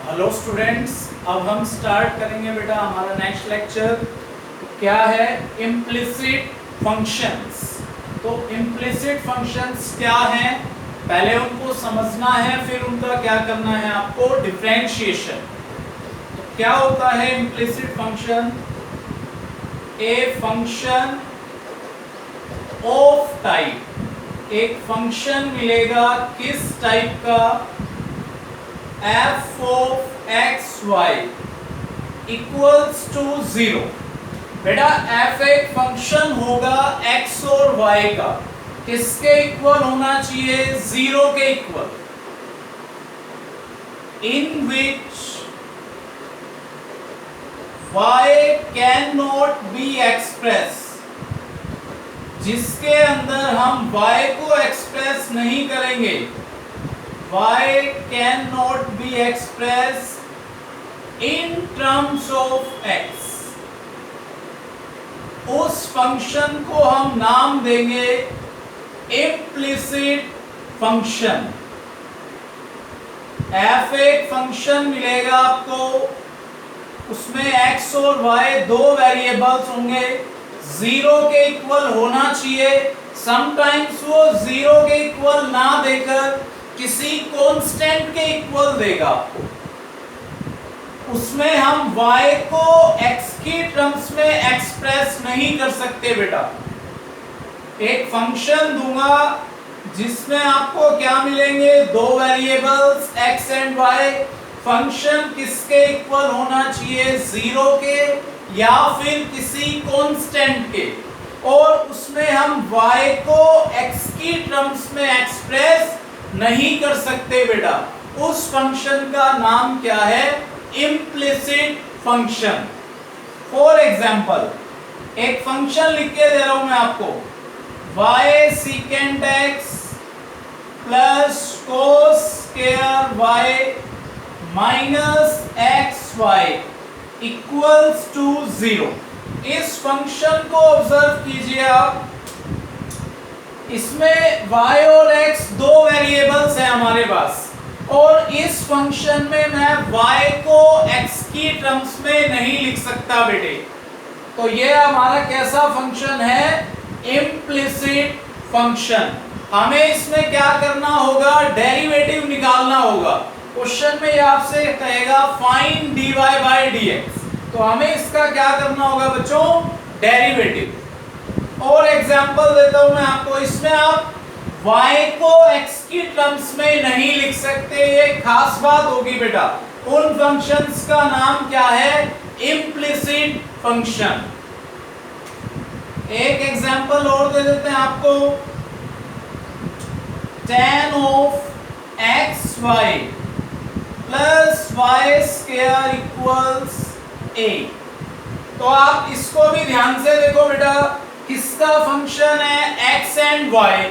Hello students, अब हम start करेंगे बेटा हमारा नेक्स्ट लेक्चर। क्या है? Implicit functions. तो इम्प्लिसिट फंक्शंस क्या हैं, पहले उनको समझना है, फिर उनका क्या करना है आपको, डिफरेंशिएशन। तो क्या होता है implicit function? A function of type, एक फंक्शन मिलेगा किस टाइप का, f of x y equals to 0। बेटा f एक फंक्शन होगा x और y का, किसके इक्वल होना चाहिए? 0 के equal. In which y can not be express, जिसके अंदर हम y को एक्सप्रेस नहीं करेंगे। y cannot be expressed in terms of x। उस फंक्शन को हम नाम देंगे इम्प्लिसिट फंक्शन। f एक फंक्शन मिलेगा आपको, उसमें x और y दो वेरिएबल्स होंगे, 0 के इक्वल होना चाहिए। समटाइम्स वो 0 के इक्वल ना देकर किसी कांस्टेंट के इक्वल देगा आपको। उसमें हम y को x की टर्म्स में एक्सप्रेस नहीं कर सकते बेटा। एक फंक्शन दूंगा जिसमें आपको क्या मिलेंगे, दो variables x and y। Function किसके इक्वल होना चाहिए? 0 के या फिर किसी कांस्टेंट के, और उसमें हम y को x की टर्म्स में एक्सप्रेस नहीं कर सकते बेटा। उस फंक्शन का नाम क्या है? Implicit function. फॉर एग्जाम्पल, एक फंक्शन लिख के दे रहा हूं मैं आपको, y secant x plus cos square y minus xy equals to 0। इस फंक्शन को ऑब्जर्व कीजिए आप, इसमें y और x दो वेरिएबल्स हैं हमारे पास, और इस फंक्शन में मैं y को x की टर्म्स में नहीं लिख सकता बेटे। तो ये हमारा कैसा फंक्शन है? Implicit function. हमें इसमें क्या करना होगा? डेरिवेटिव निकालना होगा। क्वेश्चन में ये आपसे कहेगा फाइंड dy बाय dx, तो हमें इसका क्या करना होगा बच्चों? डेरिवेटिव। और एग्जांपल देता हूं मैं आपको, इसमें आप y को x की टर्म्स में नहीं लिख सकते, ये खास बात होगी बेटा। उन फंक्शंस का नाम क्या है? Implicit function. एक एग्जांपल और दे देते हैं आपको, tan of xy plus y square equals a। तो आप इसको भी ध्यान से देखो बेटा, किसका फंक्शन है? x एंड y,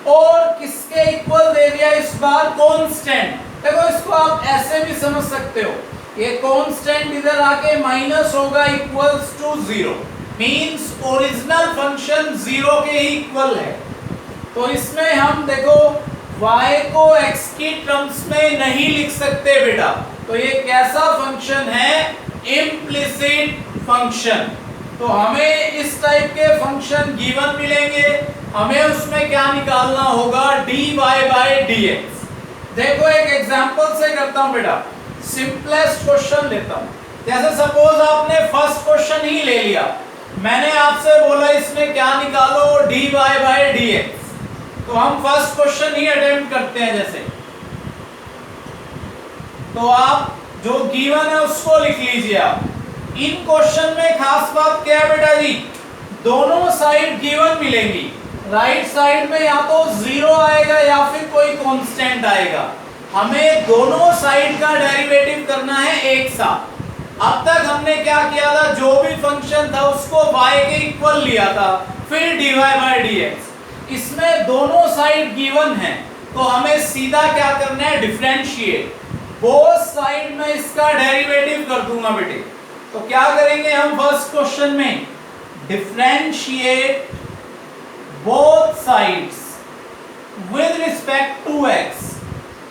और किसके इक्वल दे दिया इस बार? कांस्टेंट। देखो इसको आप ऐसे भी समझ सकते हो, ये कांस्टेंट इधर आके माइनस होगा, equals to 0, means original function 0 के ही इक्वल है। तो इसमें हम देखो y को x की टर्म्स में नहीं लिख सकते बेटा। तो ये कैसा फंक्शन है? Implicit function. तो हमें इस टाइप के फंक्शन गिवन मिलेंगे, हमें उसमें क्या निकालना होगा? dy by dx। देखो एक एग्जांपल से करता हूं बेटा, सिंपलेस्ट क्वेश्चन लेता हूं। जैसे सपोज आपने फर्स्ट क्वेश्चन ही ले लिया, मैंने आपसे बोला इसमें क्या निकालो? dy by dx। तो हम फर्स्ट क्वेश्चन ही अटेम्प्ट करते हैं। जैसे तो आप जो गिवन है उसको लिख लीजिए आप। इन क्वेश्चन में खास बात क्या है बेटा जी? दोनों साइड गिवन मिलेंगी, राइट साइड में या तो 0 आएगा या फिर कोई कांस्टेंट आएगा। हमें दोनों साइड का डेरिवेटिव करना है एक साथ। अब तक हमने क्या किया था? जो भी फंक्शन था उसको y के इक्वल लिया था, फिर dy बाय dx। इसमें दोनों साइड गिवन है, तो हमें सीधा क्या करना है? डिफरेंशिएट। बोथ साइड में इसका डेरिवेटिव कर दूंगा बेटे। तो क्या करेंगे हम फर्स्ट क्वेश्चन में? Differentiate both sides with respect to x।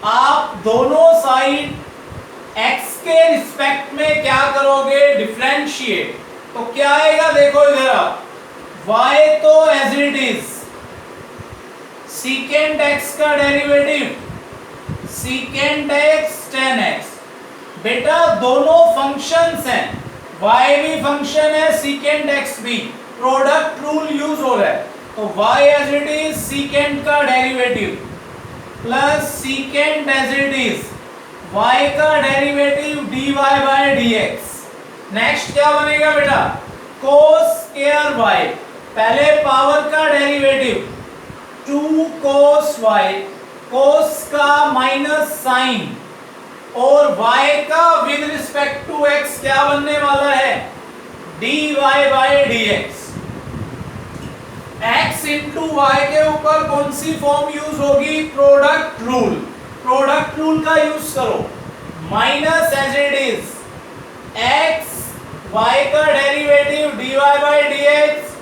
आप दोनों साइड x के रिस्पेक्ट में क्या करोगे, डिफरेंशिएट। तो क्या आएगा देखो इधर आप, y तो as it is secant x का derivative secant x tan x। बेटा दोनों फंक्शंस हैं, y भी फंक्शन है सीकेंट x भी, प्रोडक्ट रूल यूज हो रहा है। तो y as it is secant का derivative plus secant as it is y का derivative dy by dx। Next क्या बनेगा बेटा, cos स्क्वायर y, पहले पावर का डेरिवेटिव 2 cos y, cos का माइनस साइन और y का विद रिस्पेक्ट टू x क्या बनने वाला है, dy by dx। x into y के ऊपर कौन सी फॉर्म यूज होगी, प्रोडक्ट रूल। प्रोडक्ट रूल का यूज करो, minus as it is x y का derivative dy by dx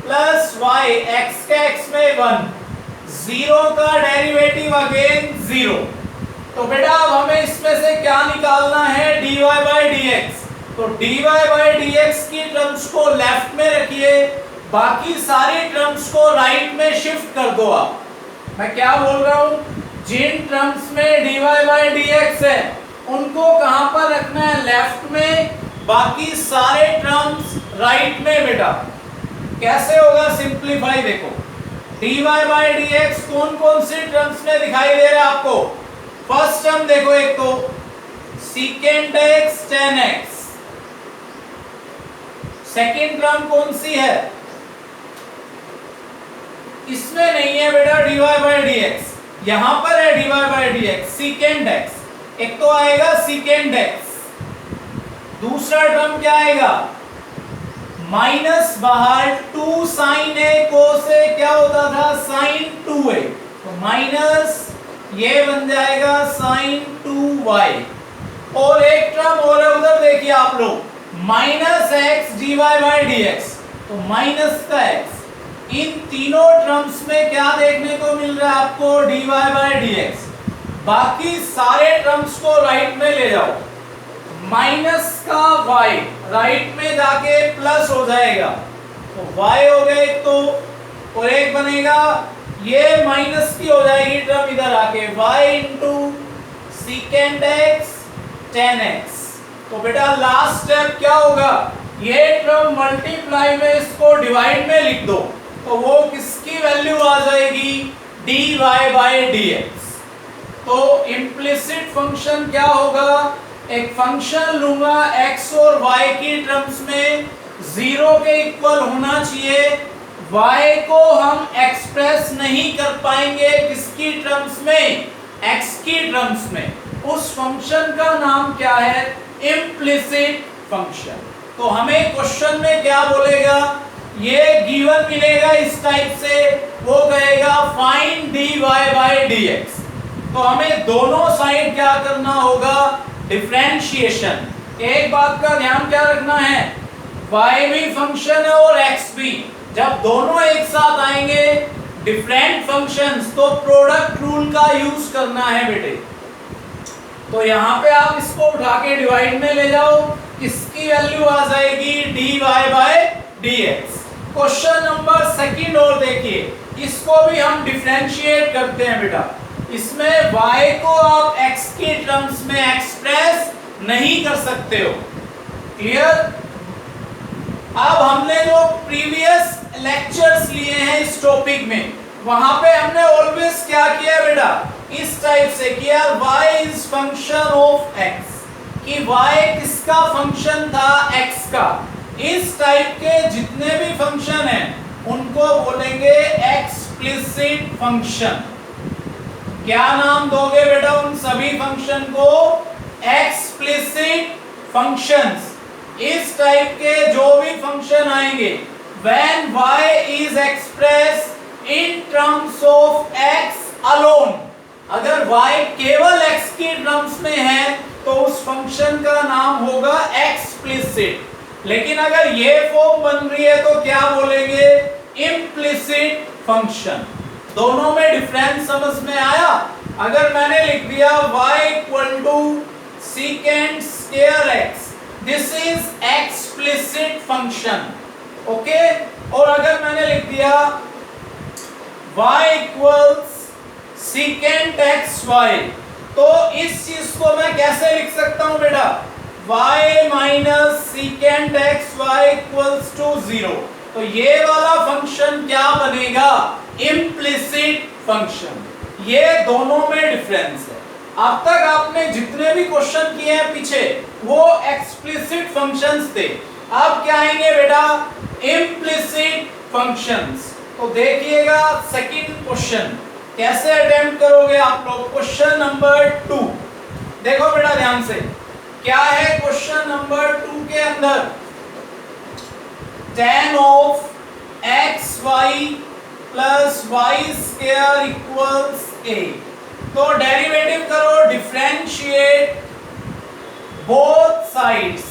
plus y x के x में 1, 0 का डेरिवेटिव अगेन 0। तो बेटा अब हमें इसमें से क्या निकालना है, dy बाय dx। तो dy बाय dx की टर्म्स को लेफ्ट में रखिए, बाकी सारी टर्म्स को राइट में शिफ्ट कर दो आप। मैं क्या बोल रहा हूं, जिन टर्म्स में dy बाय dx है उनको कहां पर रखना है, लेफ्ट में, बाकी सारे टर्म्स राइट में। बेटा कैसे होगा, सिंप्लीफाई देखो, dy बाय dx कौन कौन सी टर्म्स में दिखाई दे रहा है आपको। फर्स्ट टर्म देखो, एक तो secant x tan x, second term कौन सी है, इसमें नहीं है बेटा dy बाय dx, यहां पर है dy by dx secant x। एक तो आएगा सीकेंट x, दूसरा टर्म क्या आएगा, माइनस बाहर 2 साइन a cos a क्या होता था, साइन 2a, तो माइनस ये बन जाएगा साइन 2y। और एक टर्म और है उधर देखिए आप लोग, minus x dy by dx, तो माइनस का x। इन तीनों टर्म्स में क्या देखने को मिल रहा है आपको, dy बाय dx। बाकी सारे टर्म्स को राइट में ले जाओ, माइनस का y राइट में जाके प्लस हो जाएगा, तो y हो गया एक तो, और एक बनेगा ये माइनस की हो जाएगी टर्म इधर आके, y into secant x tan x। तो बेटा लास्ट स्टेप क्या होगा, ये टर्म मल्टीप्लाई में इसको डिवाइड में लिख दो, तो वो किसकी वैल्यू आ जाएगी, dy बाय dx। तो इम्प्लिसिट फंक्शन क्या होगा, एक फंक्शन लूंगा x और y की टर्म्स में 0 के इक्वल होना चाहिए, y को हम एक्सप्रेस नहीं कर पाएंगे किसकी टर्म्स में, x की टर्म्स में। उस फंक्शन का नाम क्या है, इम्प्लिसिट फंक्शन। तो हमें क्वेश्चन में क्या बोलेगा, ये गिवन मिलेगा इस टाइप से, वो कहेगा फाइंड dy बाय dx। तो हमें दोनों साइड क्या करना होगा, डिफरेंशिएशन। एक बात का ध्यान क्या रखना है, y भी फंक्शन है और x भी, जब दोनों एक साथ आएंगे डिफरेंट फंक्शंस, तो प्रोडक्ट रूल का यूज करना है बेटे। तो यहाँ पे आप इसको उठा के डिवाइड में ले जाओ, इसकी वैल्यू आ जाएगी dy by dx। Question number second और देखिए, इसको भी हम डिफरेंशिएट करते हैं बेटा। इसमें y को आप x के टर्म्स में एक्सप्रेस नहीं कर सकते हो, क्लियर। अब हमने जो प्रीवियस लेक्चर्स लिए हैं इस टॉपिक में, वहां पे हमने ऑलवेज क्या किया बेटा, इस टाइप से किया, y is function of x, कि y किसका फंक्शन था, x का। इस टाइप के जितने भी फंक्शन हैं उनको बोलेंगे एक्सप्लिसिट फंक्शन। क्या नाम दोगे बेटा उन सभी फंक्शन को, एक्सप्लिसिट फंक्शंस। इस टाइप के जो भी फंक्शन आएंगे, when y is expressed in terms of x alone, अगर y केवल x की टर्म्स में है तो उस फंक्शन का नाम होगा एक्सप्लिसिट। लेकिन अगर ये फॉर्म बन रही है तो क्या बोलेंगे, इम्प्लिसिट फंक्शन। दोनों में डिफरेंस समझ में आया। अगर मैंने लिख दिया y equal to secant square x, this is explicit function, okay. और अगर मैंने लिख दिया y equals secant x y, तो इस चीज को मैं कैसे लिख सकता हूं बेटा, y minus secant x y equals to 0। तो ये वाला फंक्शन क्या बनेगा, इम्प्लिसिट फंक्शन। ये दोनों में डिफरेंस है। अब तक आपने जितने भी क्वेश्चन किए हैं पीछे वो एक्सप्लिसिट फंक्शंस थे, अब क्या आएंगे बेटा, इम्प्लिसिट फंक्शंस। तो देखिएगा सेकंड क्वेश्चन कैसे अटेम्प्ट करोगे आप लोग। क्वेश्चन नंबर 2 देखो बेटा ध्यान से, क्या है क्वेश्चन नंबर 2 के अंदर, tan of xy plus y square equals a। तो डेरिवेटिव करो, differentiate both sides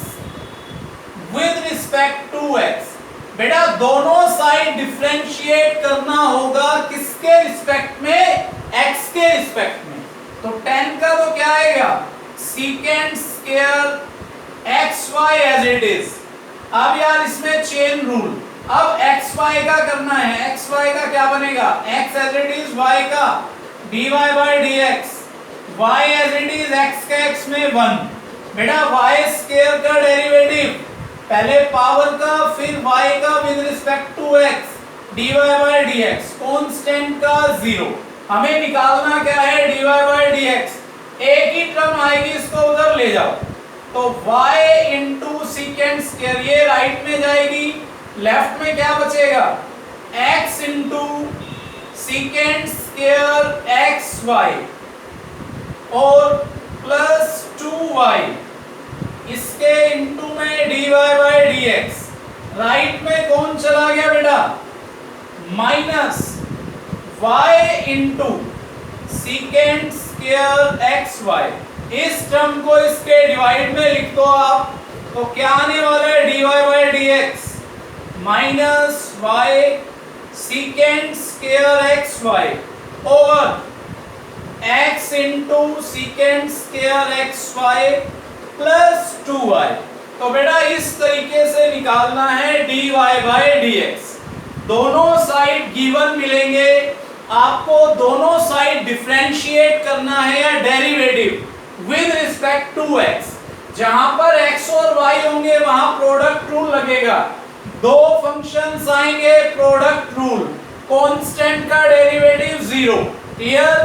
with respect to x। बेटा दोनों साइड डिफरेंशिएट करना होगा किसके रिस्पेक्ट में, x के रिस्पेक्ट में। तो tan का तो क्या आएगा, secant square xy as it is. अब यार इसमें चेन रूल, अब xy का करना है, xy का क्या बनेगा, x as it is, y का dy by dx, y as it is, x का x में 1। बेटा y स्क्वायर का डेरिवेटिव पहले पावर का फिर y का with respect to x, dy by dx, constant का 0। हमें निकालना क्या है, dy by dx। एक ही टर्म आएगी, इसको उधर ले जाओ। तो y इंटू secant स्क्वायर, ये राइट में जाएगी, लेफ्ट में क्या बचेगा, x into secant square xy और प्लस 2y, इसके इंटू में dy by dx। राइट में कौन चला गया बेटा, minus y into secant square xy। इस टर्म को इसके डिवाइड में लिख दो आप, तो क्या आने वाला है, dy by dx minus y secant square xy over x into secant square xy plus 2y। तो बेटा इस तरीके से निकालना है dy by dx। दोनों साइड गिवन मिलेंगे, आपको दोनों साइड डिफरेंशिएट करना है या derivative with respect to x। जहां पर x और y होंगे वहां प्रोडक्ट रूल लगेगा, दो फंक्शंस आएंगे, प्रोडक्ट रूल, कांस्टेंट का डेरिवेटिव 0। क्लियर,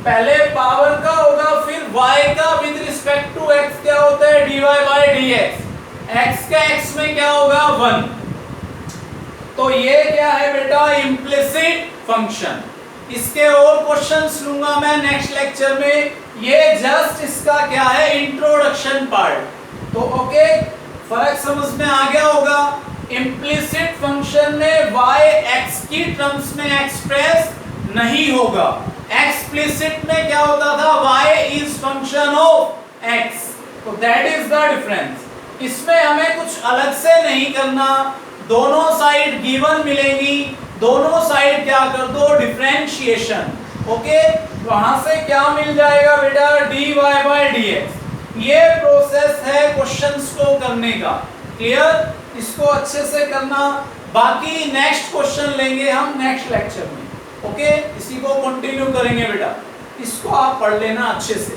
पहले पावर का होगा फिर y का विद रिस्पेक्ट टू x क्या होता है, dy by dx। x का x में क्या होगा, 1। तो ये क्या है बेटा, इम्प्लिसिट फंक्शन। इसके और क्वेश्चंस लूंगा मैं नेक्स्ट लेक्चर में, ये जस्ट इसका क्या है, इंट्रोडक्शन पार्ट। तो ओके, फर्क समझ में आ गया होगा। इम्प्लिसिट फंक्शन में y x की टर्म्स में एक्सप्रेस नहीं होगा, एक्सप्लिसिट में क्या होता था, y is function of x। तो दैट इज द डिफरेंस। इसमें हमें कुछ अलग से नहीं करना, दोनों साइड गिवन मिलेंगी, दोनों साइड क्या कर दो, डिफरेंशिएशन। ओके, वहां से क्या मिल जाएगा बेटा, dy by dx। ये प्रोसेस है क्वेश्चंस को करने का। क्लियर, इसको अच्छे से करना, बाकी नेक्स्ट क्वेश्चन लेंगे हम नेक्स्ट लेक्चर में। ओके, इसी को कंटिन्यू करेंगे बेटा, इसको आप पढ़ लेना अच्छे से।